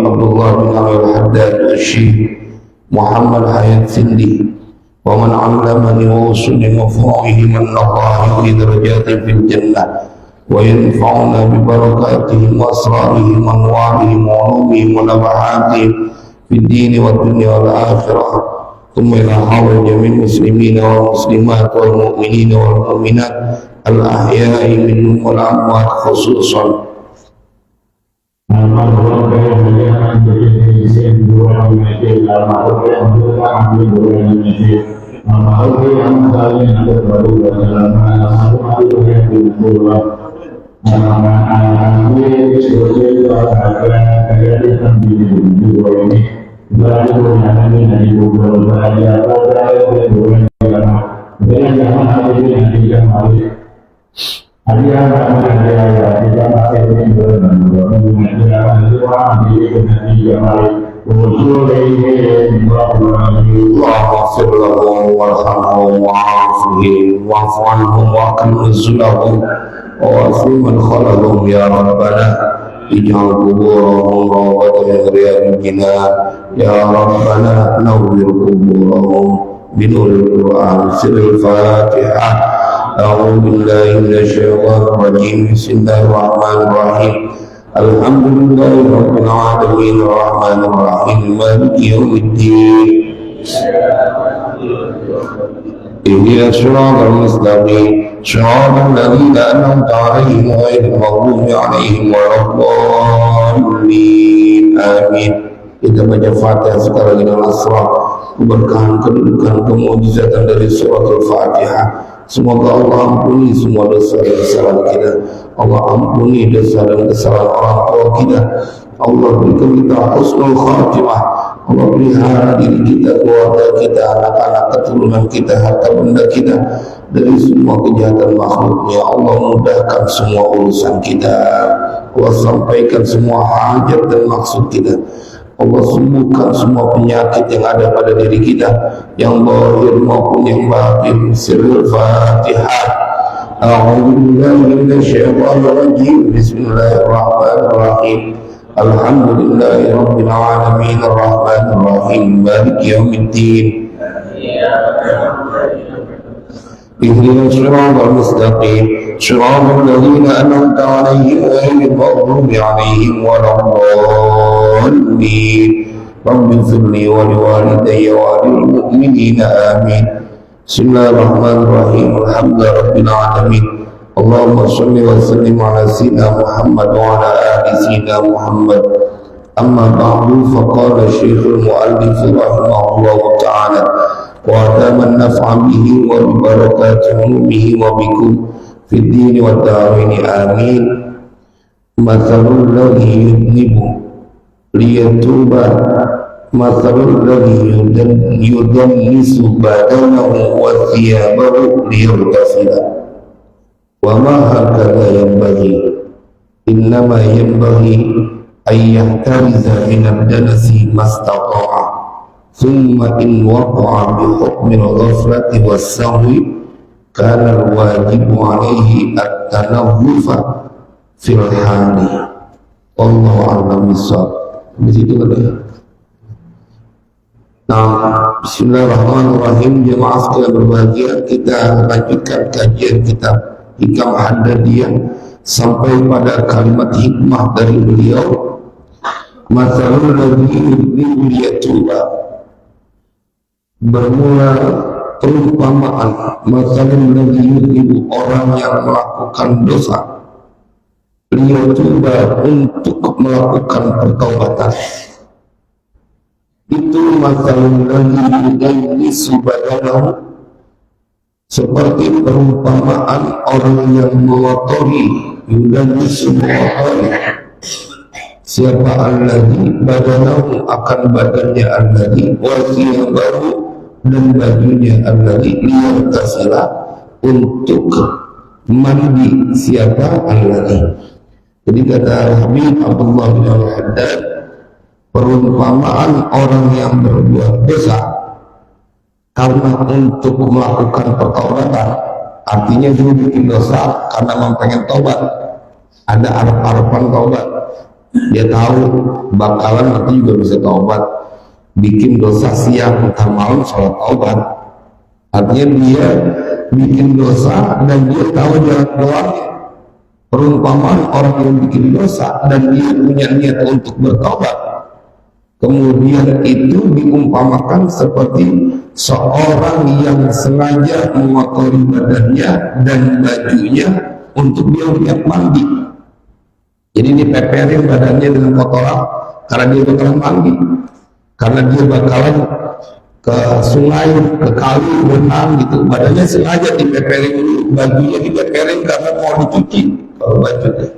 Habib Abdullah bin Ali al-Haddad Syekh Muhammad Hayat Sindi wa man 'allamani wa usulni wa furu'ihi man Allah yu'li darajatin fil jannah wa yanfa'una bi barakatihim wa asrarihim wa anwarihim wa ulumihim wa nabahatihim fid din wa dunya wal akhirah. ثم إلى حول جميع المسلمين والمسلمات والمؤمنين والمؤمنات الأحياء منهم والأموات خصوصا. واغفر لهم وارحمهم وعافهم واعف عنهم واكرم نزلهم ووفي من خلقهم يا ربنا اجعل قبورهم روضة من رياض الجنان يا ربنا نور قبورهم بنور القرآن سر الفاتحة. أعوذ بالله من الشيطان الرجيم بسم الله الرحمن الرحيم الحمد لله رب العالمين الرحمن الرحيم مالك يوم الدين اهدنا الصراط المستقيم صراط الذين أنعمت عليهم غير المغضوب عليهم ولا الضالين آمين. Kita baca Fatihah sekarang dengan asrar, keberkahan, kedudukan, kemujizatan dari surat Al-Fatihah. Semoga Allah ampuni semua dosa dan kesalahan kita. Allah ampuni dosa dan kesalahan orang tua kita. Allah berikan kita husnul khatimah. Allah pelihara diri kita, keluarga kita, anak-anak keturunan kita, harta benda kita dari semua kejahatan makhluknya. Allah mudahkan semua urusan kita. Allah sampaikan semua hajat dan maksud kita. Allah sembuhkan semua penyakit yang ada pada diri kita, yang zahir maupun yang batin. Sirrul Fatihah. A'udzu billahi minasyaitonir rajim. Bismillahirrahmanirrahim. Alhamdulillahi rabbil alamin arrahmanir rahim maliki yaumiddin. اهدنا الصراط المستقيم صراط الذين أنعمت عليهم غير المغضوب عليهم ولا الضالين. رب اغفر لي ولوالدي وللمؤمنين آمين. بسم الله الرحمن الرحيم الحمد لله رب العالمين اللهم صل وسلم على سيدنا محمد وعلى آل سيدنا محمد. أما بعد فقال الشيخ المؤلف رحمه الله تعالى وأدام النفع به وببركات علومه وبكم في الدين والدارين آمين. مثل الذي يذنب ليتوب مثل الذي يدنس بدنه وثيابه ليغتسل وما هكذا ينبغي إنما ينبغي أن يحترز من الدنس ما استطاع ثم إن وقع بحكم الغفلة والسهو كان الواجب عليه التنظف في الحال. والله أعلم بالصواب. Begitu katanya. Nah, Bismillahirrahmanirrahim. Jemaah sekalian berbahagia, kita lanjutkan kajian kitab Hikam Haddadiyah sampai pada kalimat hikmah dari beliau. Masalul ladzi yudnibu liyatuba. Bermula perumpamaan masalul ladzi yudnibu, orang yang melakukan dosa, liyatuba, untuk melakukan pertobatan. Itu masalul ladzi yudnisu badanahu, seperti perumpamaan orang yang mengotori, yudnisu mengotori. Siapa alladzi badanahu, akan badannya alladzi, wasiya baru, dan bajunya alladzi, liyaghtasila, untuk mandi. Siapa alladzi. Jadi kata Habib Abdullah bin al-Haddad, perumpamaan orang yang berbuat dosa karena untuk melakukan pertobatan, artinya dulu bikin dosa karena memang pengen tobat, ada arep-arepan tobat, Dia tahu bakalan nanti juga bisa taubat. Bikin dosa siang entar malam sholat taubat. Artinya dia bikin dosa dan dia tahu jalan keluarnya. Perumpamaan orang yang bikin dosa dan dia punya niat untuk bertobat, kemudian itu diumpamakan seperti seorang yang sengaja mengotori badannya dan bajunya untuk dia niat mandi. Jadi dipeperin badannya dengan kotoran karena dia bakalan mandi, karena dia bakalan ke sungai, ke kali, berenang gitu. Badannya sengaja dipeperin dulu, bajunya dipeperin karena mau dicuci kalau bajunya.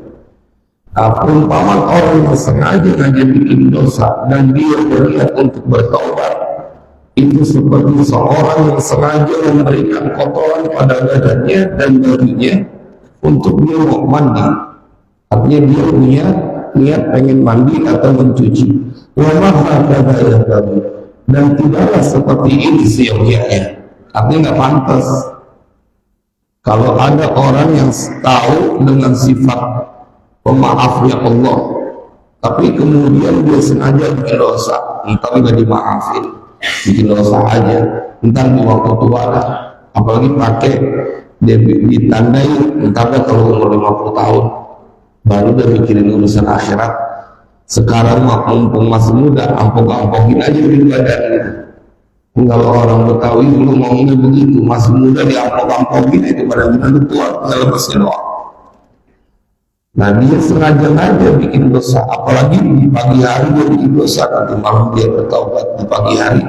Perumpamaan orang yang sengaja bikin dosa dan dia berniat untuk bertobat, itu seperti seorang yang sengaja memberikan kotoran pada badannya dan bajunya untuk dia mau mandi. Artinya dia punya niat pengen mandi atau mencuci. Dan tidaklah seperti ini siogianya. Artinya nggak pantas kalau ada orang yang tahu dengan sifat pemaafnya Allah, tapi kemudian dia sengaja bikin dosa, entar nggak dimaafin, bikin dosa aja, entar di waktu tua lah, apalagi pakai dia ditandai, entar kalau umur 50 tahun baru dia mikirin urusan akhirat. Sekarang mumpung masih muda, ampok-ampokin aja di badan gitu. Kalau orang Betawi dulu ngomongnya begitu, masih muda diampok-ampokin itu pada benar tua, nggak lepasnya doang. Nah dia sengaja bikin dosa, apalagi di pagi hari dia bikin dosa, nanti malam dia bertaubat di pagi hari.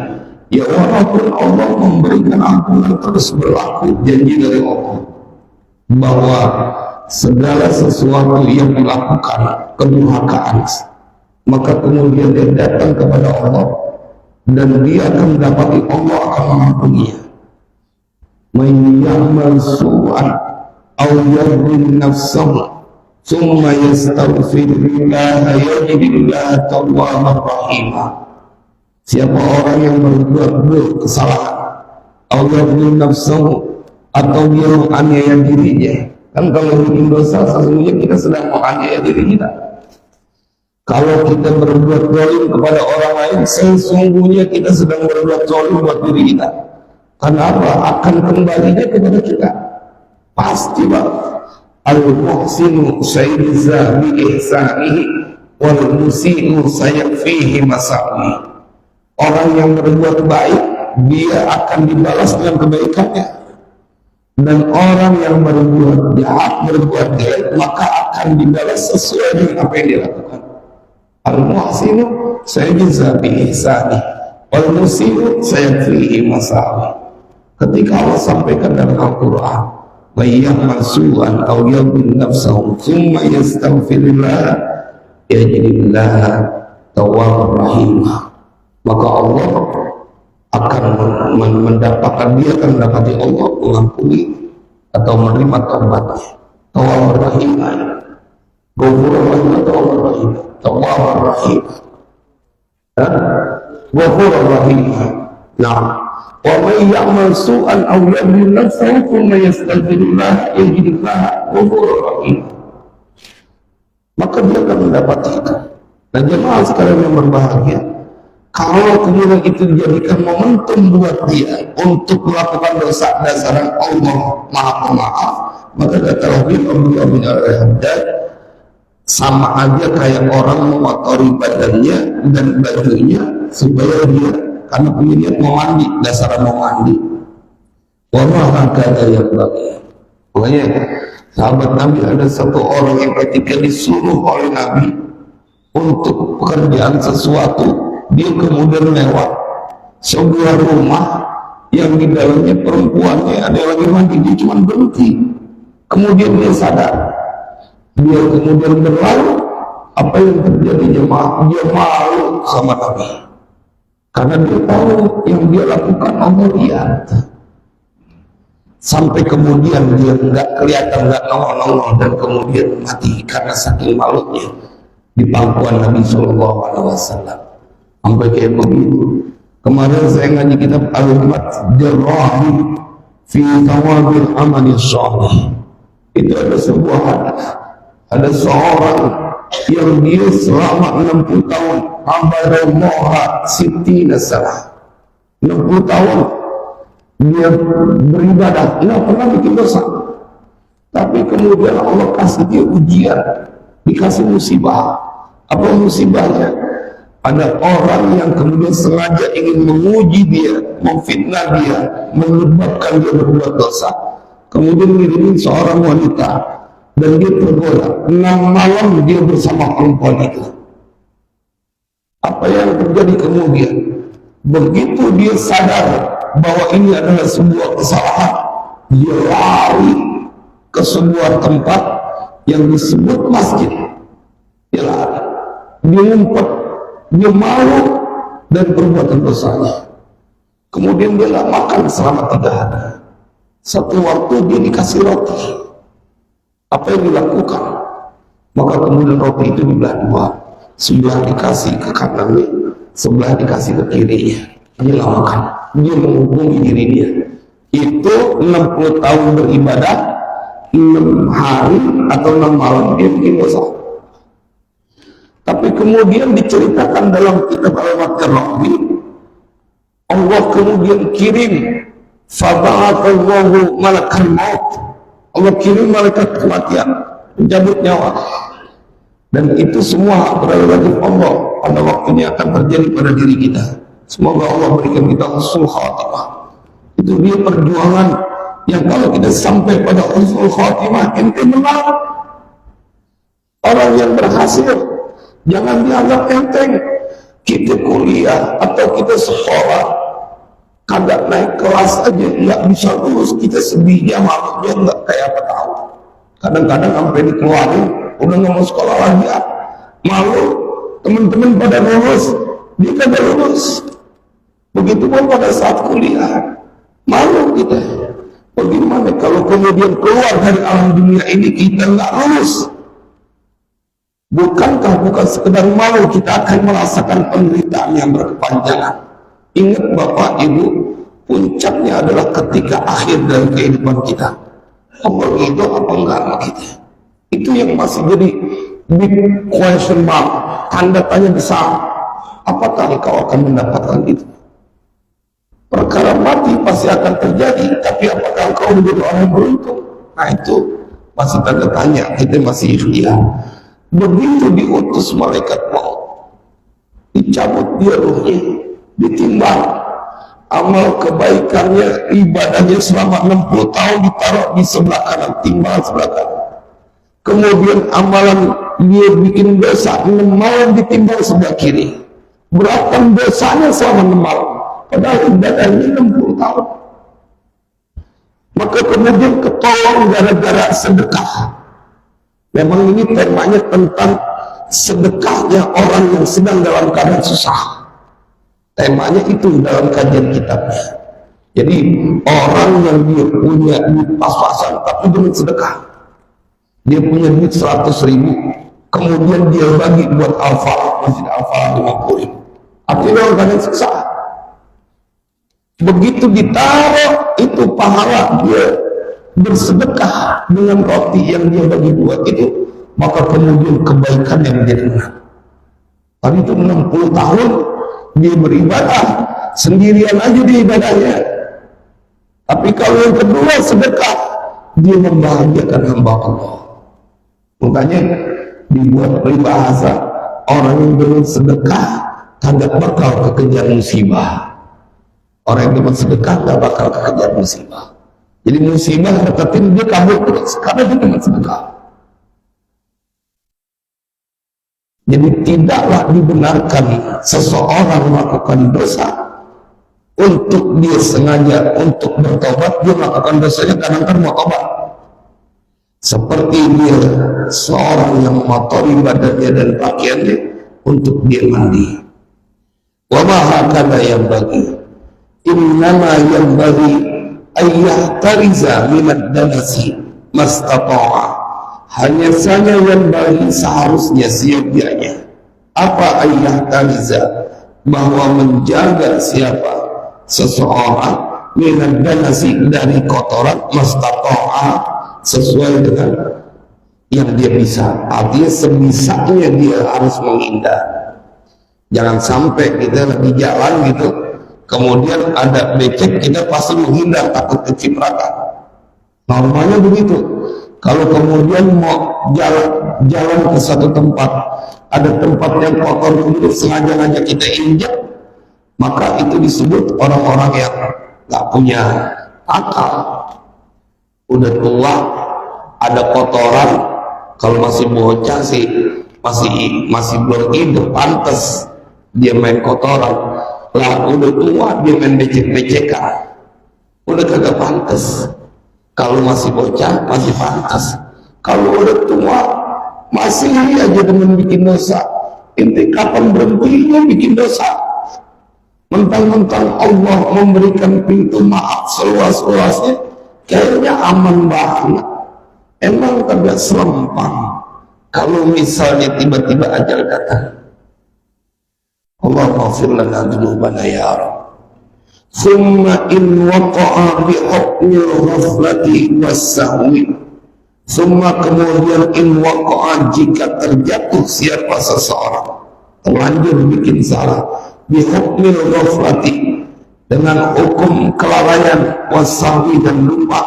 Ya walaupun Allah memberikan ampunan terus berlaku janji dari Allah bahwa segala sesuatu yang dilakukan kedurhakaan, maka kemudian dia datang kepada Allah dan dia akan mendapati Allah akan mengampuninya. Man ya'mal su'an aw yadhlim nafsahu thumma yastaghfirullah yajidillaha tawwabar rahimah. Siapa orang yang berbuat kesalahan, aw yadhlim nafsahu, atau dia menganiaya dirinya. Kan kalau bikin dosa sesungguhnya kita sedang menganiaya diri kita. Kalau kita berbuat zalim kepada orang lain, sesungguhnya kita sedang berbuat zalim buat diri kita. Kenapa? Akan kembalinya kepada kita. Pasti Pak. Al-muhsinu sayyiza bi ihsanihi wal musii'u sayakfihi masawi. Orang yang berbuat baik, dia akan dibalas dengan kebaikannya. Dan orang yang berbuat jahat, berbuat jelek, maka akan dibalas sesuai dengan apa yang dia lakukan. Al-muhsinu sayyiza bi ihsanihi wal musii'u sayakfihi masawi. Ketika Allah sampaikan dalam Al-Quran, "Bayyam masu'an aw yadhlim nafsahu thumma yastaghfirullah yajidillaha tawwabar rahimah," maka Allah akan mendapatkan, dia akan mendapati Allah mengampuni atau menerima taubatnya. Tawwabar rahimah, Ghafurur rahim, tawwabar rahim, tawwabar rahim, Ghafurur rahim. Nah, wa may ya'mal su'an aw yadhlim nafsahu thumma yastaghfirullah yajidillaha ghafurur rahim, maka dia akan mendapati itu. Dan jemaah sekalian yang berbahagia, kalau kemudian itu dijadikan momentum buat dia untuk melakukan dosa dasaran Allah Maha Pemaaf, maka kata Abdullah bin Al-Haddad, sama aja kayak orang mengotori badannya dan bajunya supaya dia, karena punya niat mau mandi, dasaran mau mandi. Wallah ada yang bagi. Makanya sahabat Nabi ada satu orang yang ketika disuruh oleh Nabi untuk pekerjaan sesuatu, dia kemudian lewat sebuah rumah yang di dalamnya perempuannya ada yang lagi mandi, dia cuma berhenti. Kemudian dia sadar, dia kemudian berlalu, apa yang terjadi jemaah? Dia malu sama Nabi. Karena dia tahu yang dia lakukan Allah lihat. Sampai kemudian dia nggak kelihatan, nggak nongol-nongol, dan kemudian mati karena saking malunya di pangkuan Nabi Sallallahu Alaihi Wasallam. Sampai kayak begitu. Kemarin saya ngaji kitab Al-Mat Jarrahi fi Tawabil Amali Shalih. Itu ada sebuah hadis. Ada seorang yang dia selama 60 tahun abadallaha sittina sanah, 60 tahun dia beribadah, nggak pernah bikin dosa. Tapi kemudian Allah kasih dia ujian, dikasih musibah. Apa musibahnya? Ada orang yang kemudian sengaja ingin menguji dia, memfitnah dia, menyebabkan dia berbuat dosa. Kemudian ngirimin seorang wanita, dan dia tergoda. 6 malam dia bersama perempuan itu. Apa yang terjadi kemudian? Begitu dia sadar bahwa ini adalah sebuah kesalahan, dia lari ke sebuah tempat yang disebut masjid. Dia lari, dia ngumpet, dia malu dan perbuatan dosanya. Kemudian dia gak makan selama 3 hari. Satu waktu dia dikasih roti. Apa yang dilakukan? Maka kemudian roti itu dibelah 2, sebelah dikasih ke kanannya, sebelah dikasih ke kirinya. Dia gak makan, dia menghubungi diri dia. Itu 60 tahun beribadah, 6 hari atau 6 malam dia bikin dosa. Tapi kemudian diceritakan dalam kitab Al-Waqi'i, Allah kemudian kirim faba'athallahu malakal maut, Allah kirim malaikat kematian mencabut nyawa. Dan itu semua prerogatif Allah, pada waktunya akan terjadi pada diri kita. Semoga Allah berikan kita husnul khatimah. Itu dia perjuangan yang kalau kita sampai pada husnul khatimah, ente menang. Orang yang berhasil jangan dianggap enteng. Kita kuliah atau kita sekolah, kagak naik kelas aja nggak bisa lulus, kita sedihnya malu, dia nggak kayak apa tahu. Kadang-kadang sampai dikeluarin, udah nggak mau sekolah lagi, malu. Teman-teman pada lulus, dia kagak lulus. Begitu pun pada saat kuliah, malu kita. Bagaimana kalau kemudian keluar dari alam dunia ini kita nggak lulus? Bukankah bukan sekedar malu, kita akan merasakan penderitaan yang berkepanjangan. Ingat Bapak Ibu, puncaknya adalah ketika akhir dari kehidupan kita. Allah itu apa enggak sama kita? Itu yang masih jadi big question mark, tanda tanya besar. Apakah engkau akan mendapatkan itu? Perkara mati pasti akan terjadi, tapi apakah engkau menjadi orang beruntung? Nah itu masih tanda tanya, kita masih ikhtiar. Begitu diutus malaikat maut, dicabut dia ruhnya, ditimbang amal kebaikannya, ibadahnya selama 60 tahun ditaruh di sebelah kanan, timbang sebelah kanan. Kemudian amalan dia bikin dosa 6 malam ditimbang sebelah kiri. Berapa dosanya selama 6 malam? Padahal ibadahnya 60 tahun. Maka kemudian ketolong gara-gara sedekah. Memang ini temanya tentang sedekahnya orang yang sedang dalam keadaan susah. Temanya itu dalam kajian kitabnya. Jadi orang yang dia punya duit pas-pasan tapi dengan sedekah. Dia punya duit 100.000, kemudian dia bagi buat Al-Falah, Masjid Al-Falah 50.000. Artinya dalam keadaan susah. Begitu ditaruh itu pahala dia bersedekah dengan roti yang dia bagi 2 itu, maka kemudian kebaikan yang dia dengar. Tadi itu 60 tahun dia beribadah sendirian aja di ibadahnya. Tapi kalau yang kedua sedekah, dia membahagiakan hamba Allah. Makanya dibuat peribahasa, orang yang dengan sedekah kagak bakal kekejar musibah. Orang yang dengan sedekah gak bakal kekejar musibah. Jadi musibah deketin dia kabur terus karena dia dengan sedekah. Jadi tidaklah dibenarkan seseorang melakukan dosa untuk dia sengaja untuk bertobat, dia melakukan dosanya kadang-kadang mau tobat. Seperti dia seorang yang mengotori badannya dan pakaiannya untuk dia mandi. Wa ma hakana yang bagi, innama yang bagi ayah tariza minad danasi mastata'a. Hanya saja yang bagi seharusnya siapnya apa ayah tariza, bahwa menjaga siapa seseorang minad danasi dari kotoran mastata'a, sesuai dengan yang dia bisa, artinya sebisanya dia harus menghindar. Jangan sampai kita lagi jalan gitu, kemudian ada becek, kita pasti menghindar takut kecipratan. Normalnya begitu. Kalau kemudian mau jalan ke satu tempat, ada tempat yang kotor, kemudian sengaja kita injak, maka itu disebut orang-orang yang nggak punya akal, udah tua, ada kotoran. Kalau masih bocah sih masih belum hidup, pantas dia main kotoran. Lah udah tua dia main becek-becekan, udah kagak pantas. Kalau masih bocah masih pantas, kalau udah tua masih aja dengan bikin dosa. Inti kapan berhentinya bikin dosa? Mentang-mentang Allah memberikan pintu maaf seluas-luasnya, kayaknya aman banget. Emang kagak serempang kalau misalnya tiba-tiba ajal datang. Allah maghfir lana dzunubana ya Rabb. Summa in waqa'a bi hukmil ghaflati was-sahwi. Summa kemudian in waqa'a, jika terjatuh siapa seseorang terlanjur bikin salah, bi hukmil ghaflati, dengan hukum kelalaian, was-sahwi dan lupa.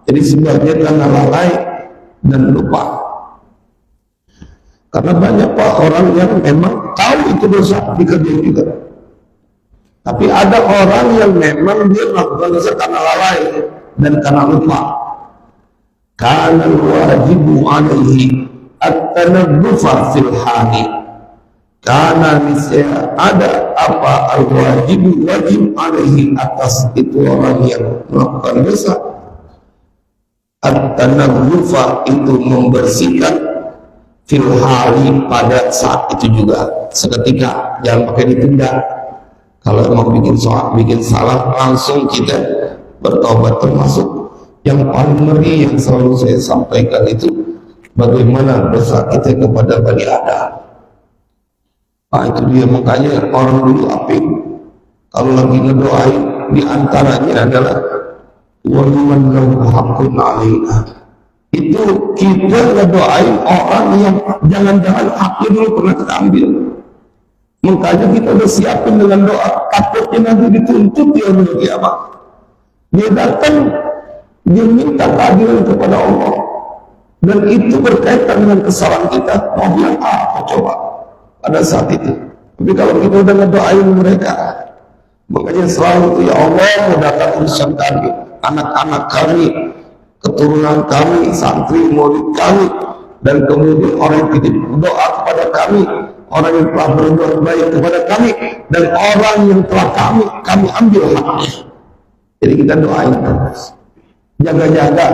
Jadi sebabnya karena lalai dan lupa. Karena banyak Pak orang yang memang tahu itu dosa dikerjain juga. Tapi ada orang yang memang dia melakukan dosa karena lalai dan karena lupa. Kana wajibu alaihi at-tanabbufa fil hali. Karena misalnya ada apa wajib alaihi, atas itu orang yang melakukan dosa, at-tanabbufa itu membersihkan fil hali, pada saat itu juga, seketika, jangan pakai ditunda. Kalau mau bikin salah langsung kita bertobat. Termasuk yang paling ngeri yang selalu saya sampaikan itu bagaimana dosa kita kepada Bani Adam. Nah itu dia, makanya orang dulu apik kalau lagi ngedoain diantaranya adalah waliman lahu haqqun alaina. Itu kita ngedoain orang yang jangan-jangan haknya dulu pernah kita ambil. Makanya kita udah siapin dengan doa, takutnya nanti dituntut dia dulu kiamat. Dia datang, dia minta keadilan kepada Allah, dan itu berkaitan dengan kesalahan kita. Mau bilang apa coba pada saat itu? Tapi kalau kita udah ngedoain mereka, makanya selalu itu, ya Allah mudahkan urusan kami, anak-anak kami, keturunan kami, santri, murid kami, dan kemudian orang yang tidak berdoa kepada kami, orang yang telah berbuat baik kepada kami, dan orang yang telah kami ambil haknya. Jadi kita doain terus, jaga-jaga,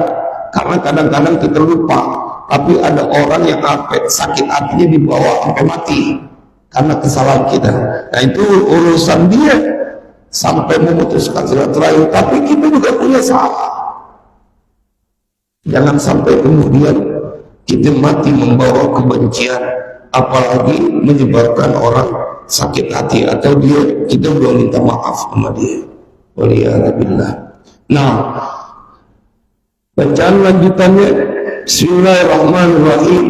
karena kadang-kadang kita lupa. Tapi ada orang yang sakit hatinya dibawa sampai mati karena kesalahan kita. Nah itu urusan dia sampai memutuskan silaturahim, tapi kita juga punya salah. Jangan sampai kemudian kita mati membawa kebencian, apalagi menyebabkan orang sakit hati, atau kita belum minta maaf sama dia. Waliyahillah. Nah, bacaan lanjutannya, Bismillahirrahmanirrahim.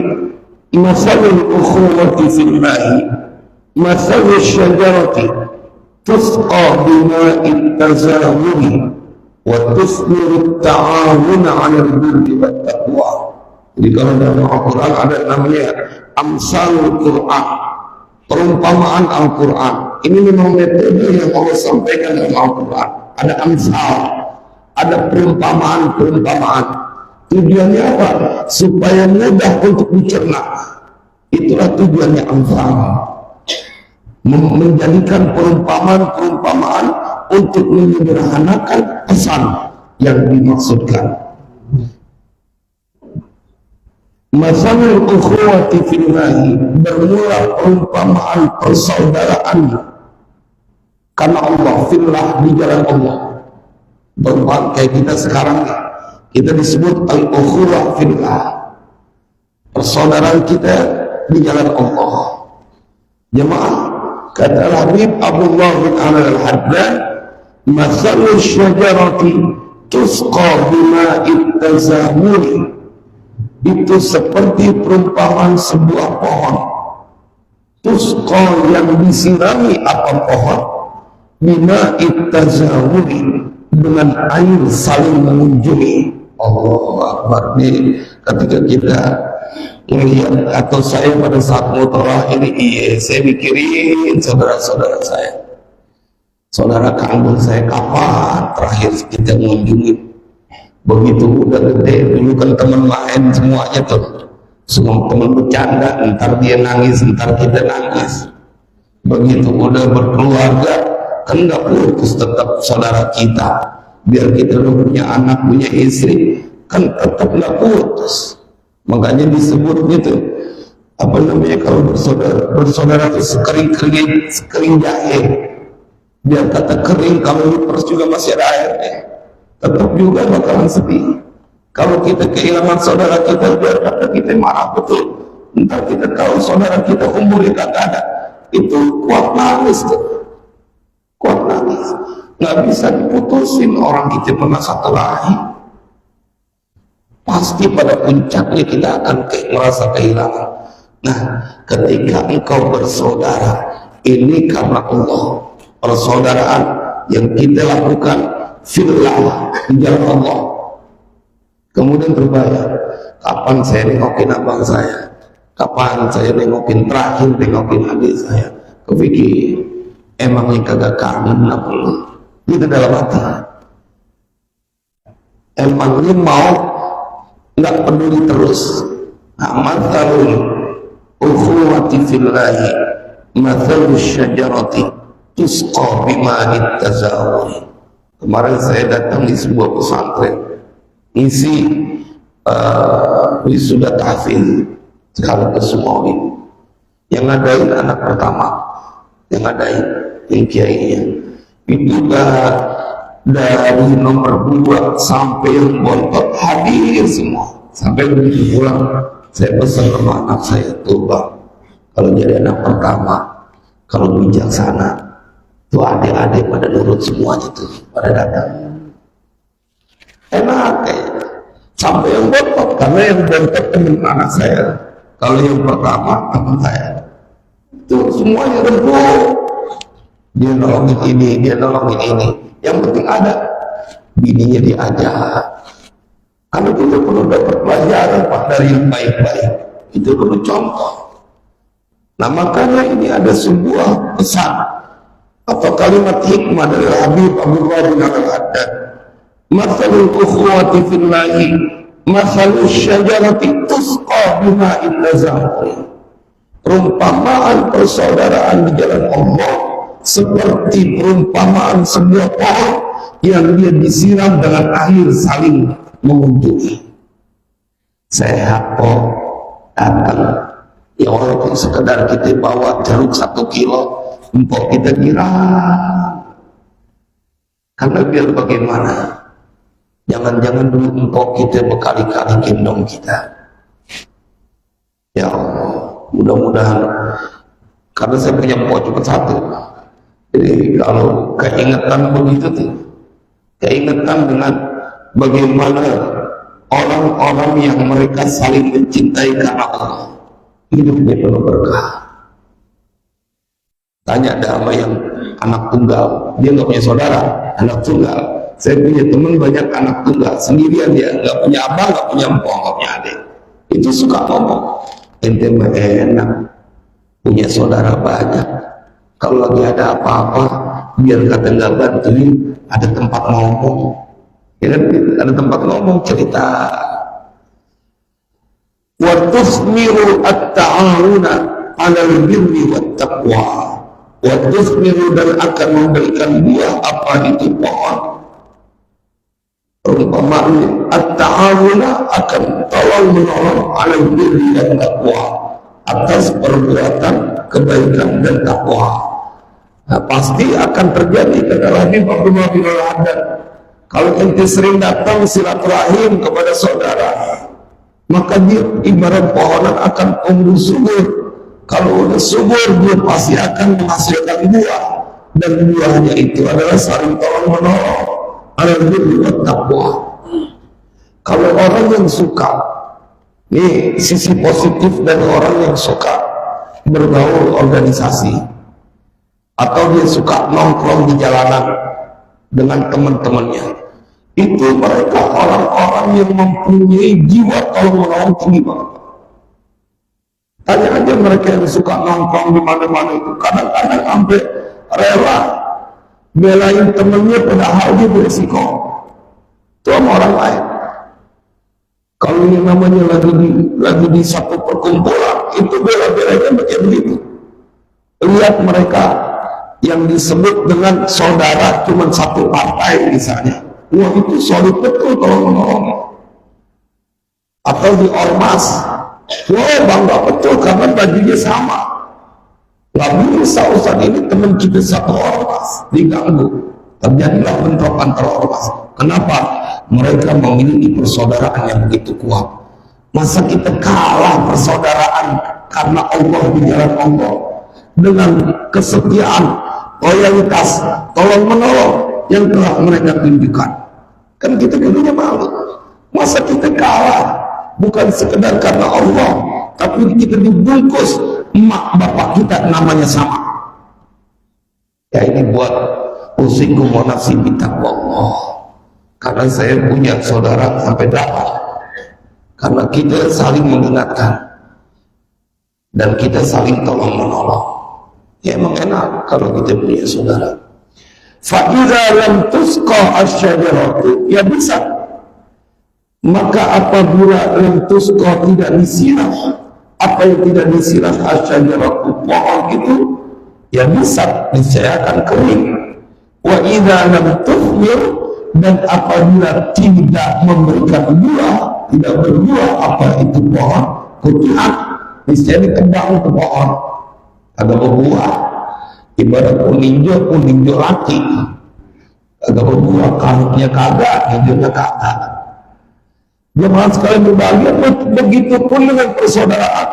Masalul ukhuwati fillahi, masalul syajarati tusqa bima'it tazawuri wa tusmiru ta'awuna 'alal birri wat taqwa. Jadi kalau dalam Al-Quran ada namanya amsalul Quran, perumpamaan Al-Quran. Ini memang metode yang Allah sampaikan dalam Al-Quran. Ada amsal, ada perumpamaan-perumpamaan. Tujuannya apa? Supaya mudah untuk dicerna. Itulah tujuannya amsal. Menjadikan perumpamaan-perumpamaan untuk menyederhanakan pesan yang dimaksudkan. Masalul ukhuwati fillahi, bermula perumpamaan persaudaraan karena Allah, fillah, di jalan Allah. Berumpama kayak kita sekarang, kita disebut al-ukhuwah fillah, persaudaraan kita di jalan Allah. Jemaah, kata Habib Abdullah bin Amr al-Haddad, masalul syajarati tusqa bima'it tazamuri. itu seperti perumpamaan sebuah pohon tusqa yang disirami apa pohon bima ittazawuri dengan air saling mengunjungi. Allahu Akbar. Nih ketika kita melihat atau saya pada saat mutarah ini, saya mikirin saudara-saudara saya, saudara kandung saya, kapan terakhir kita mengunjungi. Begitu udah gede, dulu kan teman main semuanya tuh, semua teman bercanda, ntar dia nangis, ntar kita nangis. Begitu udah berkeluarga, kan nggak putus tetap saudara kita. Biar kita udah punya anak, punya istri, kan tetap nggak putus. Makanya disebut gitu, apa namanya, kalau bersaudara itu sekering jahe. Biar kata kering, kalau diperes juga masih ada airnya, tetap juga bakalan sedih. Kalau kita kehilangan saudara kita, biar kata kita marah betul, entar kita tahu saudara kita umurnya kagak ada, itu kuat nangis tuh, kuat nangis. Nggak bisa diputusin, orang kita pernah satu rahim, pasti pada puncaknya kita akan merasa kehilangan. Nah, ketika engkau bersaudara, ini karena Allah, persaudaraan yang kita lakukan fillah, di jalan Allah, kemudian terbayar, kapan saya nengokin abang saya, kapan saya nengokin terakhir nengokin adik saya, kepikir emangnya kagak kangen apa lu? Itu dalam hati, emangnya mau nggak peduli terus. Nah, mathalul ukhuwati fillahi mathalus syajarati tusqa bima'it tazawuri. Kemarin saya datang di sebuah pesantren isi wisuda tahfiz sekaligus semuanya. Yang ngadain anak pertama, yang ngadain yang kiainya itu dari nomor 2 sampai yang bontot hadir semua. Sampai begitu pulang, saya pesan sama anak saya, tuh bang, kalau jadi anak pertama, kalau bijaksana, tuh adik-adik pada nurut semuanya tuh, pada datang. Enak kayak sampai yang bontot, karena yang bontot teman anak saya. Kalau yang pertama teman saya, tuh semuanya rembuk. Dia nolongin ini, dia nolongin ini. Yang penting ada, bininya diajak. Karena kita perlu dapat pelajaran Pak dari yang baik-baik. Itu perlu contoh. Nah, makanya ini ada sebuah pesan atau kalimat hikmah dari Habib Abdullah bin Al-Haddad. Mathalul ukhuwati fillahi mathalus syajarati tusqa bima'in tazawuri. Perumpamaan persaudaraan di jalan Allah seperti perumpamaan sebuah pohon yang dia disiram dengan air saling mengunjungi. Saya datang, ya walaupun sekedar kita bawa jeruk 1 kilo, empok kita girang. Karena biar bagaimana, jangan-jangan dulu empok kita berkali-kali gendong kita. Ya Allah, mudah-mudahan, karena saya punya empok cuma 1. Jadi kalau keingetan begitu tuh, keingetan dengan bagaimana orang-orang yang mereka saling mencintai karena Allah, hidupnya penuh berkah. Tanya ada apa yang anak tunggal, dia nggak punya saudara, anak tunggal. Saya punya teman banyak anak tunggal, sendirian dia, nggak punya abang, nggak punya empok, nggak punya adik. Itu suka ngomong, ente mah enak, punya saudara banyak. Kalau lagi ada apa-apa, biar kata nggak bantuin, ada tempat ngomong. Ya kan, ada tempat ngomong, cerita. Wa tusmiru at-ta'awuna 'alal birri wat taqwa. Wa tusmiru, dan akan memberikan buah apa itu pohon. Perumpamaan at-ta'awuna akan tolong menolong 'alal birri dan taqwa, atas perbuatan kebaikan dan takwa. Nah, pasti akan terjadi kata Habib Abdullah bin Al-Haddad. Kalau ente sering datang silaturahim kepada saudara, maka dia ibarat pohonan akan tumbuh subur. Kalau udah subur, dia pasti akan menghasilkan buah, dan buahnya itu adalah saling tolong menolong, alal birri wat taqwa. Kalau orang yang suka Ini sisi positif dari orang yang suka bergaul organisasi atau dia suka nongkrong di jalanan dengan teman-temannya. Itu mereka orang-orang yang mempunyai jiwa tolong menolong tinggi banget. Tanya aja mereka yang suka nongkrong di mana-mana itu, kadang-kadang sampai rela belain temennya padahal dia beresiko. Itu sama orang lain. Kalau yang namanya lagi di satu perkumpulan, itu bela-belanya macam begitu. Lihat mereka yang disebut dengan saudara cuma satu partai misalnya. Wah, itu solid betul kalau menolong. Atau di ormas, wah bangga betul karena bajunya sama. Gak bisa Ustaz, ini teman kita satu ormas diganggu. Terjadilah bentrok antara ormas. Kenapa? Mereka memiliki persaudaraan yang begitu kuat. Masa kita kalah persaudaraan karena Allah di jalan Allah dengan kesetiaan, loyalitas, tolong menolong yang telah mereka tunjukkan. Kan kita punya malu. Masa kita kalah bukan sekedar karena Allah, tapi kita dibungkus emak bapak kita namanya sama. Ya ini buat usikum wa nafsi bitaqwallah. Karena saya punya saudara sampai 8. Karena kita saling mengingatkan dan kita saling tolong menolong. Ya emang enak kalau kita punya saudara. Fa'idha lam tusqa asyajaratu, ya bisa. Maka apabila lam tusqa tidak disiram, apa yang tidak disiram asyajaratu, pohon itu ya bisa niscaya akan kering. Wa idza lam tuthmir, dan apabila tidak memberikan buah, tidak berbuah apa itu pohon, kutihat niscaya ditebang ke pohon, agak berbuah. Ibarat uninjo laki, agak berbuah, karutnya kagak, hijaunya kagak. Jemaah sekalian berbahagia, begitu pun dengan persaudaraan.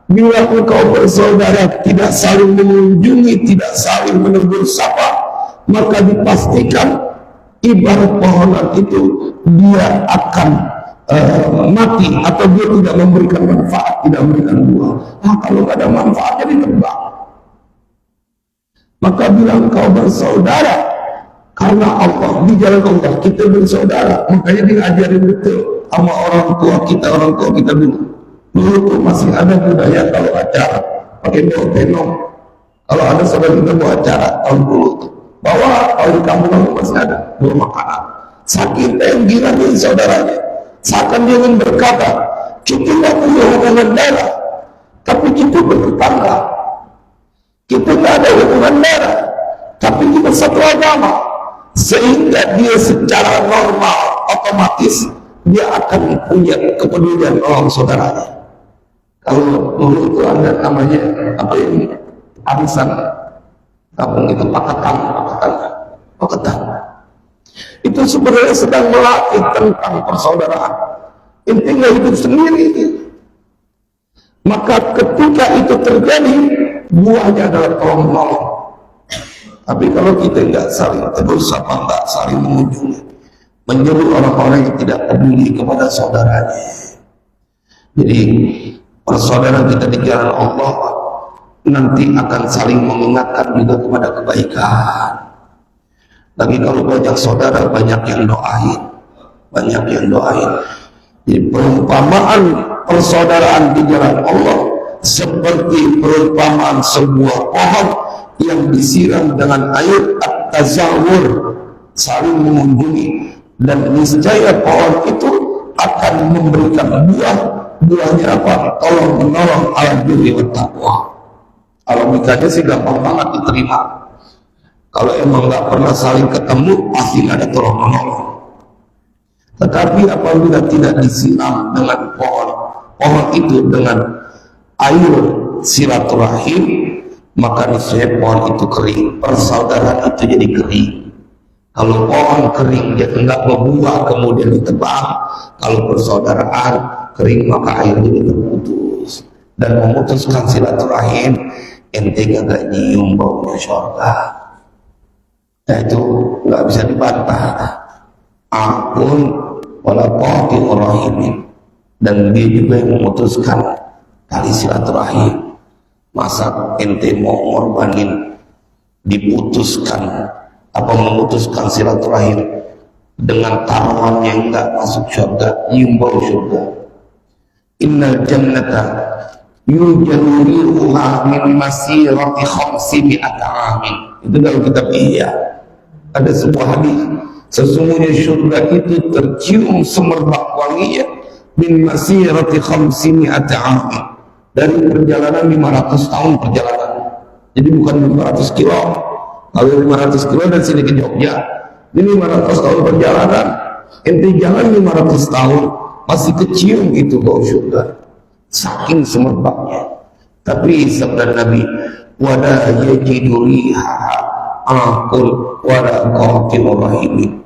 Bila engkau bersaudara tidak saling mengunjungi, tidak saling menegur sapa, maka dipastikan ibarat pohonan itu dia akan mati atau dia tidak memberikan manfaat, tidak memberikan buah. Nah, kalau nggak ada manfaatnya ditebang. Maka bilang kau bersaudara karena Allah, di jalan Allah kita bersaudara. Makanya diajarin betul sama orang tua kita dulu. Dulu tuh masih ada budaya kalau acara pakai tenong. Kalau ada saudara kita mau acara tahun dulu tuh, bahwa kalau di kampung masih ada bawa makanan. Saking gila nih saudaranya, seakan dia ingin berkata, kita nggak punya hubungan darah, tapi kita bertetangga. Kita nggak ada hubungan darah, tapi kita satu agama, sehingga dia secara normal otomatis dia akan punya kepedulian orang saudaranya. Kalau dulu itu ada namanya apa ini, arisan kampung itu paketan. Itu sebenarnya sedang melatih tentang persaudaraan. Intinya hidup sendiri. Maka ketika itu terjadi, buahnya adalah tolong menolong. Tapi kalau kita nggak saling tegur sapa, nggak saling mengunjungi, menyeru orang-orang yang tidak peduli kepada saudaranya. Jadi persaudaraan kita di jalan Allah nanti akan saling mengingatkan juga kepada kebaikan. Lagi kalau banyak saudara, banyak yang doain. Jadi perumpamaan persaudaraan di jalan Allah seperti perumpamaan sebuah pohon yang disiram dengan air at-tazawur, saling mengunjungi, dan niscaya pohon itu akan memberikan buah. Buahnya apa? Tolong menolong ala birri wa taqwa. Kalau nikahnya sih gampang banget diterima. Kalau emang nggak pernah saling ketemu, pasti nggak ada tolong menolong. Tetapi apabila tidak disiram dengan pohon itu dengan air silaturahim, maka niscaya pohon itu kering, persaudaraan itu jadi kering. Kalau pohon kering dia enggak berbuah kemudian ditebang, kalau persaudaraan kering maka airnya jadi terputus dan memutuskan silaturahim. Ente gak nyium baunya surga. Nah itu nggak bisa dibantah. Akun wala qati'ur rahimin. dan dia juga yang memutuskan tali silaturahim. Masa ente mau ngorbanin diputuskan apa memutuskan silaturahim dengan taruhan yang enggak masuk surga, nyium bau surga. Innal jannata yujadu rihuha min masirati 500 amin. Itu dalam kitab Ihya. Ada sebuah hadis, sesungguhnya surga itu tercium semerbak wanginya min masirati 500 amin, dari perjalanan 500 tahun perjalanan. Jadi bukan 500 kilo. Kalau 500 kilo dari sini ke Jogja, ini 500 tahun perjalanan. Ente jalan 500 tahun masih kecium itu bau surga, saking semerbaknya. Tapi sabda Nabi, wala yajidu riha aqul wala qatimur rahim,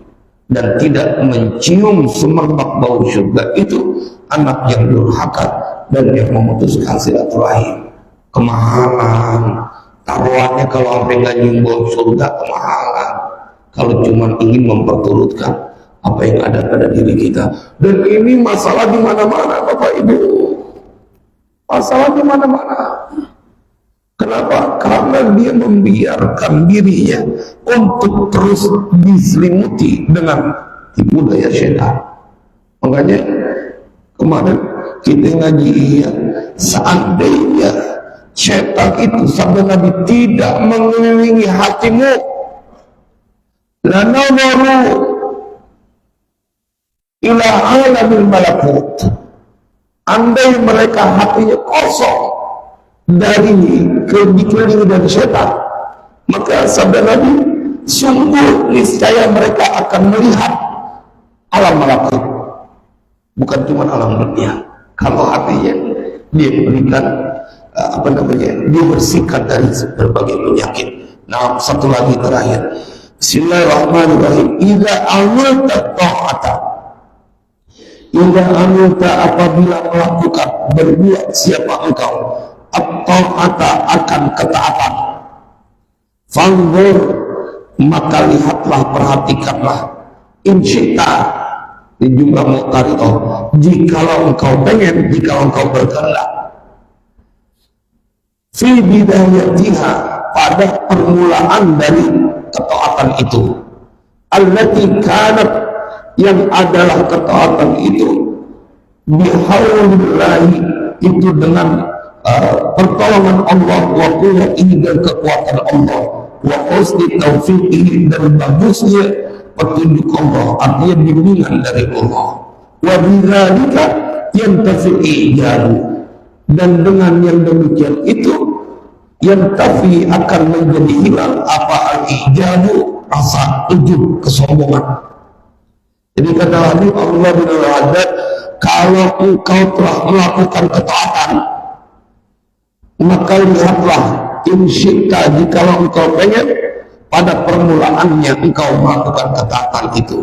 dan tidak mencium semerbak bau surga itu anak yang durhaka dan yang memutuskan silaturahim. Kemahalan taruhannya kalau sampai nggak nyium bau surga, kemahalan. Kalau cuma ingin memperturutkan apa yang ada pada diri kita. Dan ini masalah di mana-mana, Bapak Ibu. Masalah di mana-mana. Kenapa? Karena dia membiarkan dirinya untuk terus diselimuti dengan tipu daya setan. Makanya kemarin kita ngaji ya, seandainya setan itu sabda Nabi tidak mengelilingi hatimu, lanadharu ila alamil malakut, andai mereka hatinya kosong dari dikelilingi dari setan, maka sabda Nabi, sungguh niscaya mereka akan melihat alam malakut, bukan cuma alam dunia. Kalau hatinya dia berikan dia bersihkan dari berbagai penyakit. Nah, satu lagi terakhir, bismillahirrahmanirrahim. Idza amilta ta'ata, idza amilta, apabila melakukan berbuat siapa engkau at-ta'ata akan ketaatan, fanzur, maka lihatlah, perhatikanlah, insyita di jumlah muqtaritoh, jikalau engkau pengen, jikalau engkau berkehendak, fi bidayatiha, pada permulaan dari ketaatan itu, allati kanat, yang adalah ketaatan itu, bihaulillahi, itu dengan pertolongan Allah, wa quwwatihi, dan kekuatan Allah, wa husni taufiqihi, dan bagusnya petunjuk Allah, artinya bimbingan dari Allah, wa bidzalika yantafi'i jaru, dan dengan yang demikian itu yantafi, akan menjadi hilang apa al-ijabu, rasa ujub, kesombongan. Jadi kata Nabi Allah bin al-Haddad, kalau engkau telah melakukan ketaatan, maka lihatlah, insyikta, jikalau engkau pengen, pada permulaannya engkau melakukan ketaatan itu,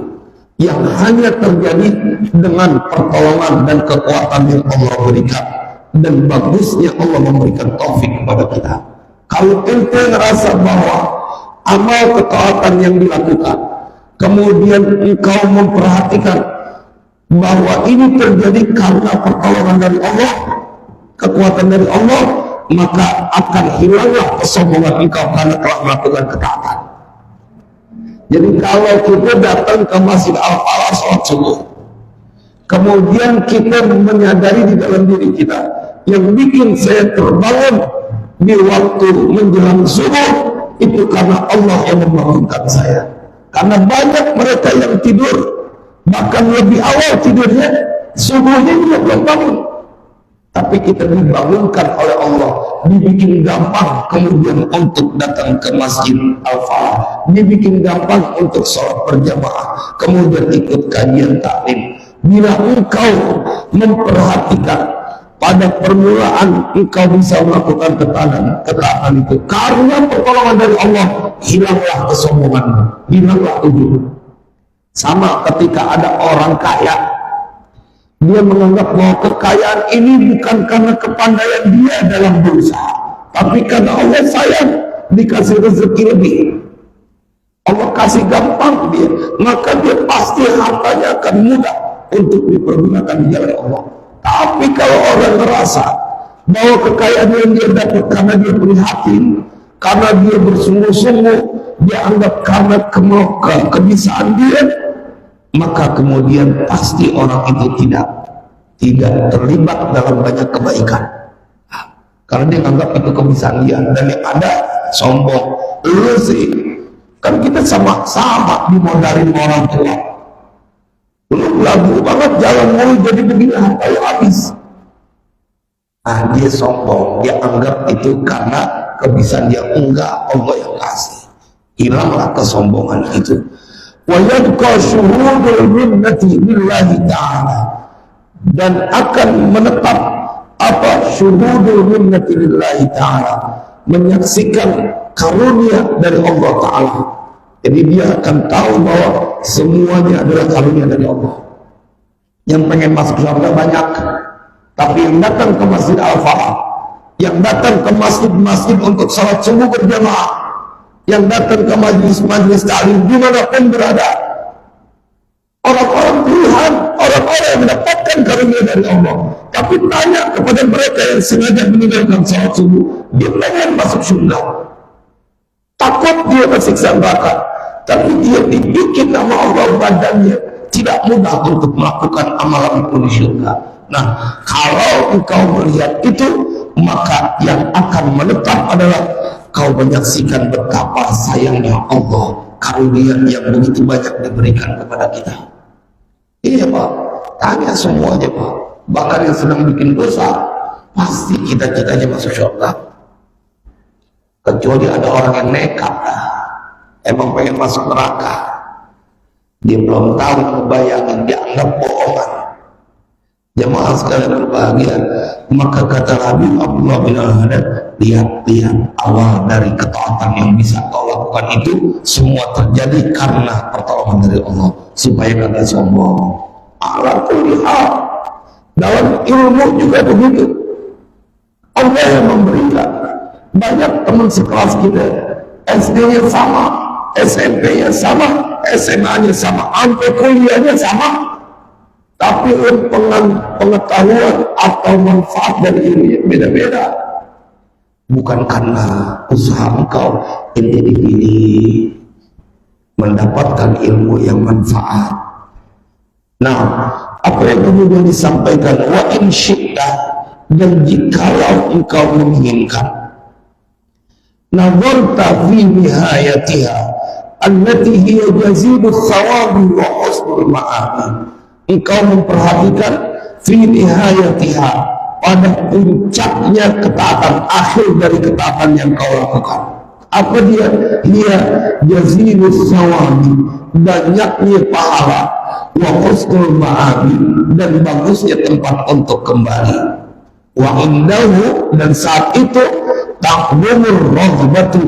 yang hanya terjadi dengan pertolongan dan kekuatan yang Allah berikan, dan bagusnya Allah memberikan taufik kepada kita. Kalau ente ngerasa bahwa amal ketaatan yang dilakukan, kemudian engkau memperhatikan bahwa ini terjadi karena pertolongan dari Allah, kekuatan dari Allah, maka akan hilanglah kesombongan engkau karena telah melakukan ketaatan. Jadi kalau kita datang ke Masjid Al-Falah sholat subuh, kemudian kita menyadari di dalam diri kita, yang bikin saya terbangun di waktu menjelang subuh itu karena Allah yang membangunkan saya. Karena banyak mereka yang tidur, bahkan lebih awal tidurnya, subuhnya juga belum bangun. Tapi kita dibangunkan oleh Allah, dibikin gampang kemudian untuk datang ke Masjid Al-Falah, dibikin gampang untuk sholat berjamaah, kemudian ikut kajian taklim. Bila engkau memperhatikan pada permulaan engkau bisa melakukan ketaatan itu karena pertolongan dari Allah, hilanglah kesombonganmu, hilanglah ujub. Sama ketika ada orang kaya, dia menganggap bahwa kekayaan ini bukan karena kepandaian dia dalam berusaha, tapi karena Allah sayang, dikasih rezeki lebih, Allah kasih gampang dia, maka dia pasti hartanya akan mudah untuk dipergunakan di jalan Allah. Tapi kalau orang merasa bahwa kekayaan yang dia dapat karena dia prihatin, karena dia bersungguh-sungguh, dia anggap karena kebisaan dia, maka kemudian pasti orang itu tidak terlibat dalam banyak kebaikan. Karena dia anggap itu kebisaan dia, dan yang ada sombong. Lu sih, kan kita sama-sama dimodalin orang tua. Lu lagu banget jalan mulu jadi begini harta lu habis. Nah, dia sombong, dia anggap itu karena kebisaan dia. Enggak, Allah yang kasih. Hilanglah kesombongan itu. Wa yabqa syuhudul minnati billahi ta'ala, dan akan menetap apa syuhudul minnati billahi ta'ala, menyaksikan karunia dari Allah Ta'ala. Jadi dia akan tahu bahwa semuanya adalah karunia dari Allah. Yang pengen masuk surga banyak, tapi yang datang ke Masjid Al-Falah, yang datang ke masjid-masjid untuk salat subuh berjamaah, yang datang ke majlis-majlis ta'lim dimanapun berada, orang-orang pilihan, orang-orang yang mendapatkan karunia dari Allah. Tapi tanya kepada mereka yang sengaja meninggalkan salat subuh, dia pengen masuk surga, takut dia tersiksa neraka, tapi dia dibikin nama Allah badannya tidak mudah untuk melakukan amalan pun di surga. Nah, kalau engkau melihat itu, maka yang akan menetap adalah kau menyaksikan betapa sayangnya Allah, karunia yang begitu banyak diberikan kepada kita. Iya Pak, tanya semuanya Pak. Bahkan yang sedang bikin dosa, pasti cita-citanya masuk surga. Kecuali ada orang yang nekat, emang pengen masuk neraka. Dia belum tahu, ngebayangin, dia anggap bohongan. Jemaah sekalian berbahagia, maka kata Habib Abdullah bin Al-Haddad, lihat awal dari ketaatan yang bisa kau lakukan itu semua terjadi karena pertolongan dari Allah, supaya kagak sombong. Allah terlihat dalam ilmu juga begitu. Allah yang memberikan. Banyak teman sekelas kita, SD-nya sama, SMP-nya sama, SMA-nya sama, sampai kuliahnya sama, tapi pengetahuan atau manfaat dari ilmunya beda-beda. Bukan karena usaha engkau ente dipilih mendapatkan ilmu yang manfaat. Nah, apa yang kemudian disampaikan, wa in syi'ta, dan jikalau engkau menginginkan, nazarta fi nihayatiha allati hiya jazilus thawabi wa husnul ma'abi, engkau memperhatikan fi nihayatiha, pada puncaknya ketaatan, akhir dari ketaatan yang kau lakukan. Apa dia? Dia jazilus thawabi, banyaknya pahala, wa husnul ma'abi, dan bagusnya tempat untuk kembali. Wa indahu, dan saat itu taqdumur raghbatu,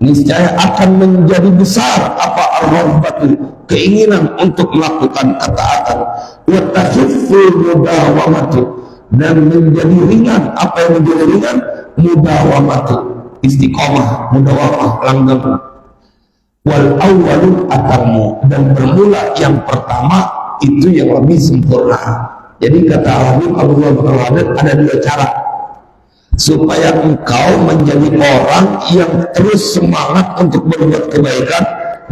niscaya akan menjadi besar apa ar-raghbatu, keinginan untuk melakukan ketaatan, wa takhiffu mudawamatu, dan menjadi ringan apa yang menjadi ringan, mudawamatu, istiqomah, mudawamah, langgeng. Wal awwalu atamu, dan bermula yang pertama itu yang lebih sempurna. Jadi kata Habib Abdullah bin Al-Haddad, ada dua cara supaya engkau menjadi orang yang terus semangat untuk berbuat kebaikan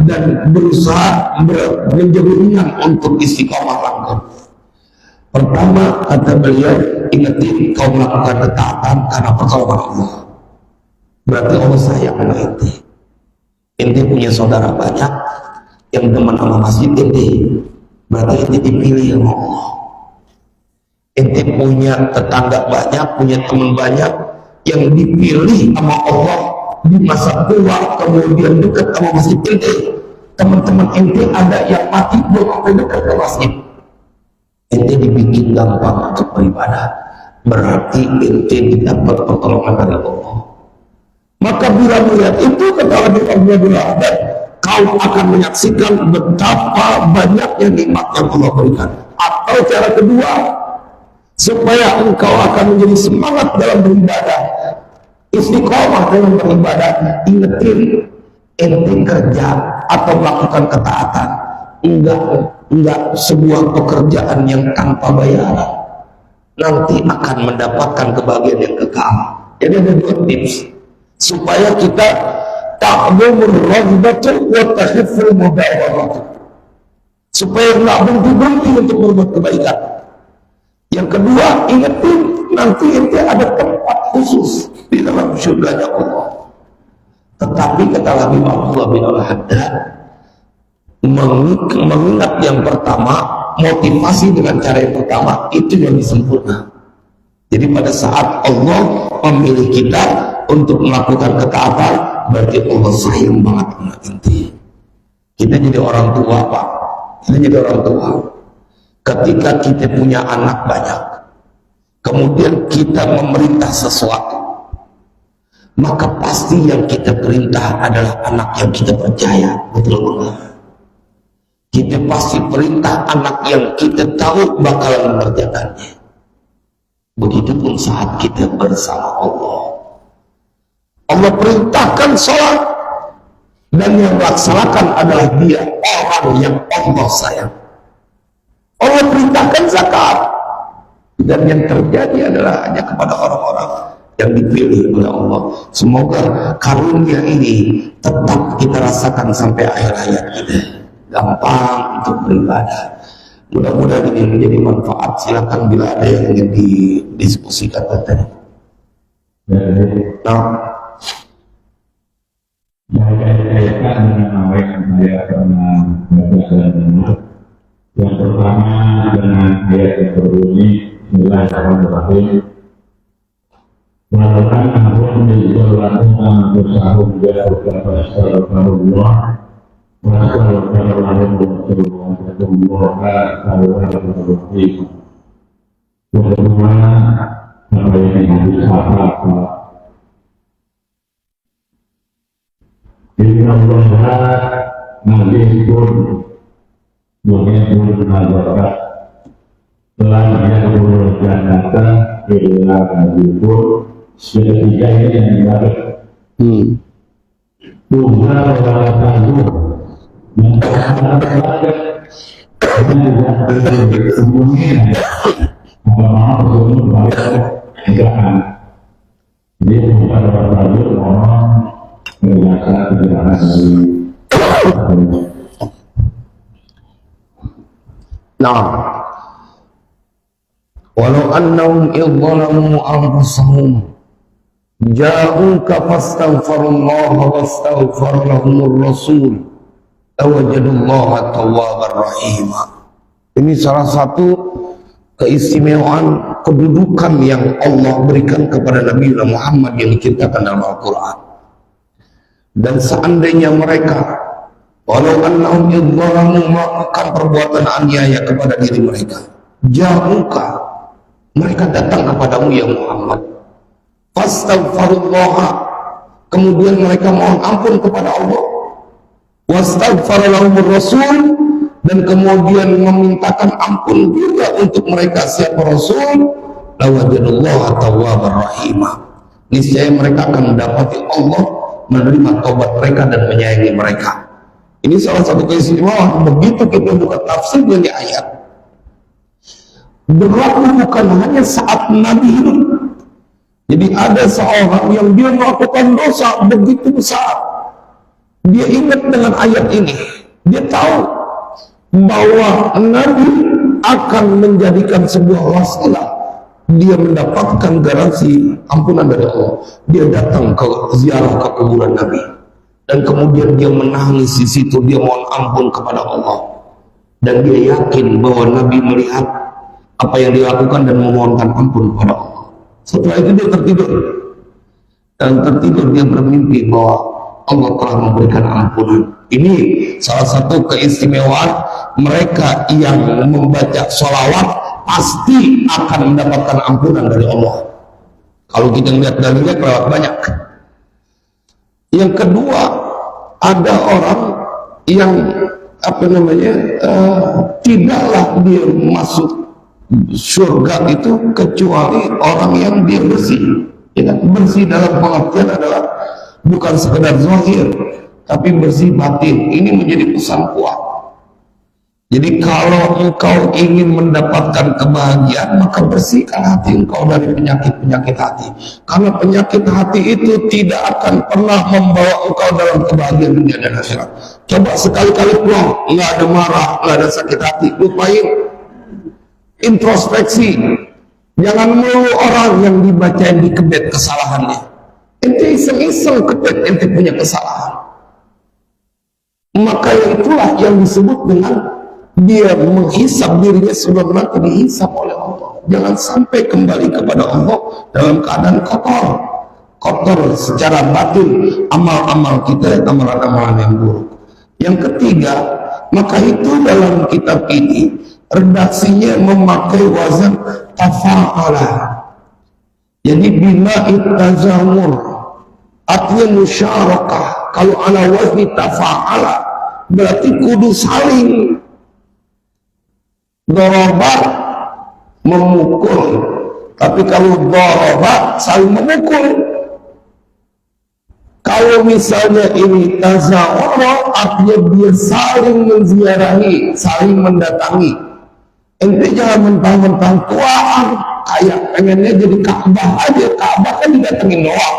dan berusaha menjadi ringan untuk istiqomah langgeng. Pertama, kata beliau, ingetin kau melakukan ketaatan karena pertolongan Allah. Berarti Allah sayang sama ente. Ente punya saudara banyak yang teman sama masjid ente, berarti ente dipilih sama Allah. Ente punya tetangga banyak, punya teman banyak yang dipilih sama Allah di masa tua, kemudian dekat sama masjid ente. Teman-teman ente ada yang mati belum sampai dekat ke masjid. Ente dibikin gampang untuk beribadah, berarti ente didapat pertolongan dari Allah. Maka bila melihat itu, kata Habib Abdullah bin Al-Haddad, kau akan menyaksikan betapa banyaknya nikmat yang Allah berikan. Atau cara kedua, supaya engkau akan menjadi semangat dalam beribadah, istiqomah dalam beribadah, ingetin ente kerja atau melakukan ketaatan enggak sebuah pekerjaan yang tanpa bayaran. nanti akan mendapatkan kebahagiaan yang kekal. Jadi ada dua tips supaya kita ta'dhumur raghbatu wa takhiful mudawaratu, supaya nggak berhenti untuk berbuat kebaikan. Yang kedua, ingetin nanti ente ada tempat khusus di dalam surganya Allah. Tetapi kata Nabi Abdullah bin Al-Haddad, mengingat yang pertama, motivasi dengan cara yang pertama itu yang sempurna. Jadi pada saat Allah memilih kita untuk melakukan ketaatan, berarti Allah sayang banget sama ente. Kita jadi orang tua, Pak. Kita jadi orang tua. Ketika kita punya anak banyak, kemudian kita memerintah sesuatu, maka pasti yang kita perintah adalah anak yang kita percaya, betul enggak? Kita pasti perintah anak yang kita tahu bakalan mengerjakannya. Begitupun saat kita bersama Allah. Allah perintahkan sholat, dan yang melaksanakan adalah dia, orang yang Allah sayang. Allah perintahkan zakat, dan yang terjadi adalah hanya kepada orang-orang yang dipilih oleh Allah. Semoga karunia ini tetap kita rasakan sampai akhir hayat kita. Gampang untuk beribadah. Mudah-mudahan ini menjadi manfaat. Silakan bila ada yang ingin didiskusikan tadi. Nah, kaitan dengan apa yang saya pernah baca dan dengar. Yang pertama dengan ayat yang berbunyi Bismillahirrahmanirrahim. Walaupun ahum diisolasikan bersahum jauh kepada Wassalamualaikum warahmatullahi wabarakatuh. Kedua, apa yang hadis apa? Inna Allah nazikun yuhibbul nazarat telah yadkhulul jannata illa nazikun. Ketiga ini yang dimaksud. Tuhan walaupun yang terhadap semuanya apa sebelum balik jangan dia bukan berbalut orang mengerjakan kejahatan dari nah, walau annahum idzalamu anfusahum ja'uka fastaghfirullaha wastaghfara lahumur rasul awajadullaha tawwabar rahima. Ini salah satu keistimewaan kedudukan yang Allah berikan kepada Nabi Muhammad yang diceritakan dalam Al-Quran. Dan seandainya mereka walau annahum idzalamu melakukan perbuatan aniaya kepada diri mereka, ja'uka, mereka datang kepadamu ya Muhammad, fastaghfirullaha, kemudian mereka mohon ampun kepada Allah, wastaghfara lahumur rasul, dan kemudian memintakan ampun juga untuk mereka siapa Rasul, lawajadullaha tawwabar rahimah, niscaya mereka akan mendapati Allah menerima taubat mereka dan menyayangi mereka. Ini salah satu keistimewaan. Begitu kita buka tafsir dari ayat, berlaku bukan hanya saat Nabi hidup. Jadi ada seorang yang dia melakukan dosa begitu besar, dia ingat dengan ayat ini, dia tahu bahwa Nabi akan menjadikan sebuah wasilah, dia mendapatkan garansi ampunan dari Allah. Dia datang ke ziarah ke kuburan Nabi, dan kemudian dia menangis di situ, dia mohon ampun kepada Allah, dan dia yakin bahwa Nabi melihat apa yang dilakukan dan memohonkan ampun kepada Allah. Setelah itu dia tertidur, dan tertidur dia bermimpi bahwa Allah telah memberikan ampunan. Ini salah satu keistimewaan mereka yang membaca sholawat pasti akan mendapatkan ampunan dari Allah. Kalau kita melihat dalilnya kelewat banyak. Yang kedua, ada orang yang tidaklah dia masuk surga itu kecuali orang yang dia bersih. Ya, bersih dalam pengertian adalah bukan sekedar zahir, tapi bersih batin. Ini menjadi pesan kuat. Jadi kalau engkau ingin mendapatkan kebahagiaan, maka bersihkan hati engkau dari penyakit-penyakit hati. Karena penyakit hati itu tidak akan pernah membawa engkau dalam kebahagiaan dunia dan akhirat. Coba sekali-kali pulang, nggak ada marah, nggak ada sakit hati, lupain. Introspeksi. Jangan melulu orang yang dibacain di kebet kesalahannya. Ente iseng-iseng kebet, ente punya kesalahan. Maka itulah yang disebut dengan dia menghisap dirinya sebelum nanti dihisap oleh Allah. Jangan sampai kembali kepada Allah dalam keadaan kotor secara batin, amal-amal kita, amalan-amalan yang buruk. Yang ketiga, maka itu dalam kitab ini redaksinya memakai wazan tafa'ala. Jadi bina tazamur, artinya musyarakah. Kalau ala wazni tafa'ala berarti kudu saling. Doroba memukul, tapi kalau doroba saling memukul. Kalau misalnya ini tazawara, artinya dia saling menziarahi, saling mendatangi. Ente jangan mentang-mentang tuaan kayak pengennya jadi Ka'bah aja. Ka'bah kan didatengin doang,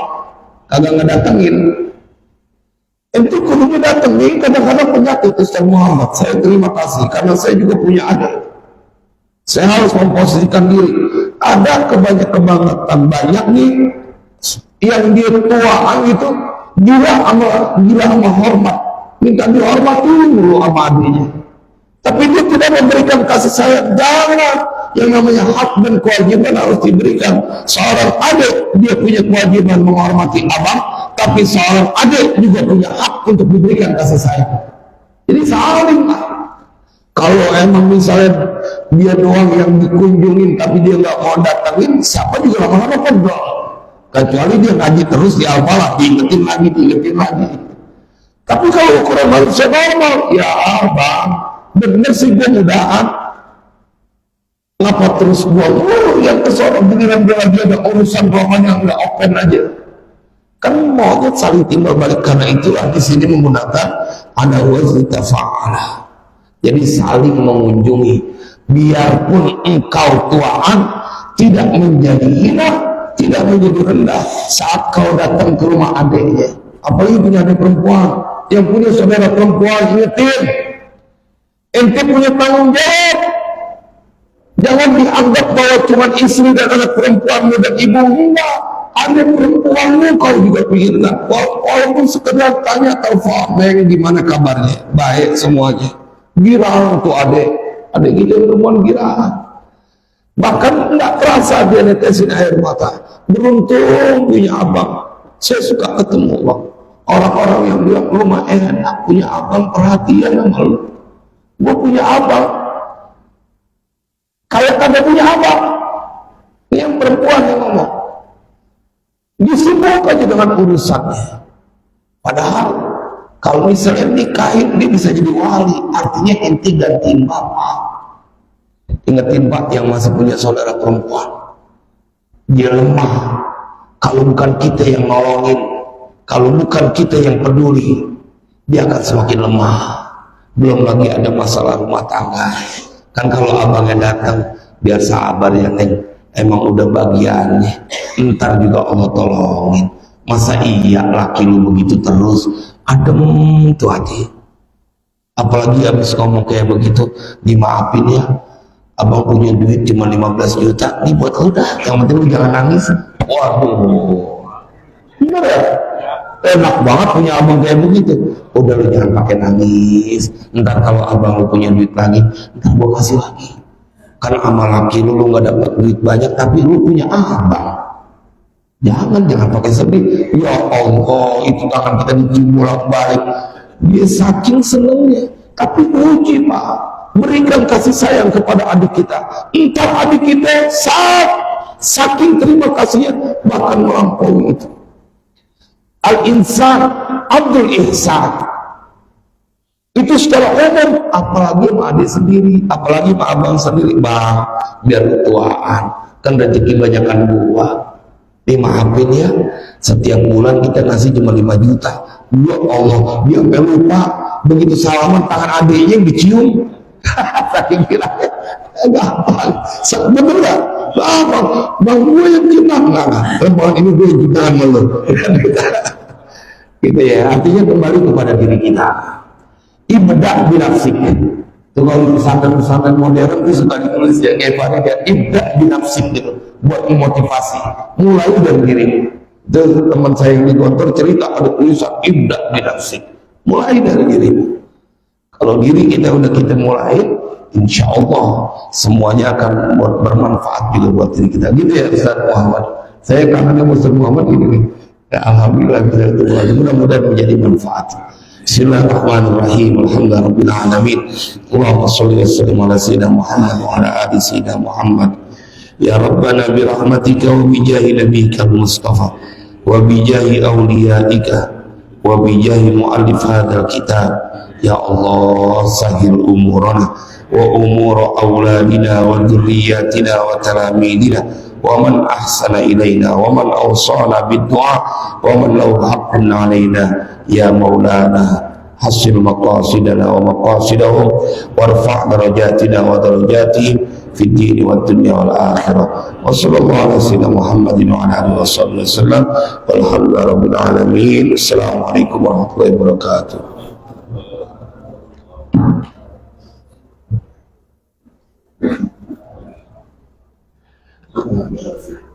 kagak ngedatengin. Ente kudunya datengin. Kadang-kadang penyakit Ustaz Muhammad, saya terima kasih karena saya juga punya adik. Saya harus memposisikan diri. Ada kebanyakan banyak nih yang dia tuaan itu gila sama hormat, minta dihormati dulu sama adiknya. Tapi dia tidak memberikan kasih sayang. Jangan, yang namanya hak dan kewajiban harus diberikan. Seorang adik dia punya kewajiban menghormati abang, tapi seorang adik juga punya hak untuk diberikan kasih sayang. Jadi saling. Kalau emang misalnya dia doang yang dikunjungin tapi dia nggak mau datangin, siapa juga lama-lama pegel. Kecuali dia ngaji terus di Al-Falah, diingetin lagi. Tapi kalau ukuran manusia normal, ya bang, bener sih gue mudahan. Ngapa terus gue yang kesono beneran dia lagi ada urusan rohani yang nggak open aja. Kan maunya saling timbal balik, karena itulah di sini menggunakan ada wazni tafa'ala. Jadi saling mengunjungi, biarpun engkau tuaan tidak menjadi hina, tidak menjadi rendah saat kau datang ke rumah adiknya. Apalagi punya adik perempuan, yang punya saudara perempuan, ingetin, ente punya tanggung jawab. Jangan dianggap bahwa cuma istri dan anak perempuanmu dan ibu, enggak. Adik perempuanmu kau juga pikirkan. Walaupun sekedar tanya telepon, Neng gimana kabarnya? Baik semuanya. Girang tuh adik kita perempuan girang, bahkan nggak kerasa dia netesin air mata. Beruntung punya abang. Saya suka ketemu bang, orang-orang yang bilang rumah enak, punya abang perhatian sama lu. Gue punya abang kayak kagak punya abang. Yang perempuan yang ngomong, disibuk aja dengan urusannya. Padahal kalau misalnya nikahin, dia bisa jadi wali. Artinya ente gantiin bapak. Ingetin pak yang masih punya saudara perempuan, dia lemah. Kalau bukan kita yang nolongin, kalau bukan kita yang peduli, dia akan semakin lemah. Belum lagi ada masalah rumah tangga. Kan kalau abangnya datang, biar sabar ya Neng, emang udah bagiannya. Ntar juga Allah tolongin. Masa iya laki lu begitu terus? Adem tuh hati. Apalagi habis ngomong kayak begitu, dimaafin ya, abang punya duit cuma 15 juta, nih buat lu dah, yang penting lu jangan nangis. Waduh, bener ya? Enak banget punya abang kayak begitu. Udah lu jangan pakai nangis, ntar kalau abang lu punya duit lagi, ntar gua kasih lagi. Karena sama laki lu gak dapat duit banyak, tapi lu punya abang. Jangan pakai sedih. Ya Allah, itu tangan kita dicium bolak-balik. Dia saking senengnya. Tapi puji pak, berikan kasih sayang kepada adik kita. Entar adik kita saking terima kasihnya, bahkan melampaui itu. Al-insan Abdul Ihsan. Itu secara umum, apalagi sama adik sendiri, apalagi sama abang sendiri. Bang, biar tuaan, kan rezeki banyakan gua. Dimaafin ya, setiap bulan kita ngasih cuma 5 juta. Ya Allah, dia sampai lupa. Begitu salaman tangan adiknya yang dicium. kira gampang. Betul nggak? Gampang. Bang gue yang cinta nggak? Bang ini gue cinta sama lo. Gitu ya. Artinya kembali kepada diri kita. Ibda binafsik. Itu kalau pesantren modern itu suka ditulis ya kayak pada dia ibda binafsik gitu, buat motivasi. Mulai dari diri. Itu teman saya yang di kantor cerita ada tulisan ibda binafsik. Mulai dari dirimu. Kalau diri kita udah kita mulai, insya Allah semuanya akan bermanfaat juga buat diri kita. Gitu ya Ustaz Muhammad. Saya kangen Ustaz Muhammad ini. Ya, alhamdulillah bisa ketemu. Mudah-mudahan menjadi manfaat. Bismillahirrahmanirrahim. Alhamdulillahirabbil alamin. Allahumma shalli wa sallim ala sayyidina Muhammad wa ala ali sayyidina Muhammad. Ya Rabbana bi rahmatika wa bi jahi nabiyyikal Mustafa wa bi jahi awliyaika wa bi jahi muallif hadzal kitab. Ya Allah, sahil umurana wa umur auladina wa dzurriyyatina wa talamidina wa man ahsana ilaina wa man awsana bid-du'a wa man lahu haqqun alaina ya maulana hasil maqasidana wa maqasidahum warfa' darajatina wa darajatihim fid dini wad dunya wal akhirah. Wa sallallahu ala sayyidina Muhammadin wa ala alihi wasallam. Walhamdulillahi rabbil alamin. Assalamualaikum warahmatullahi wabarakatuh. Thank you.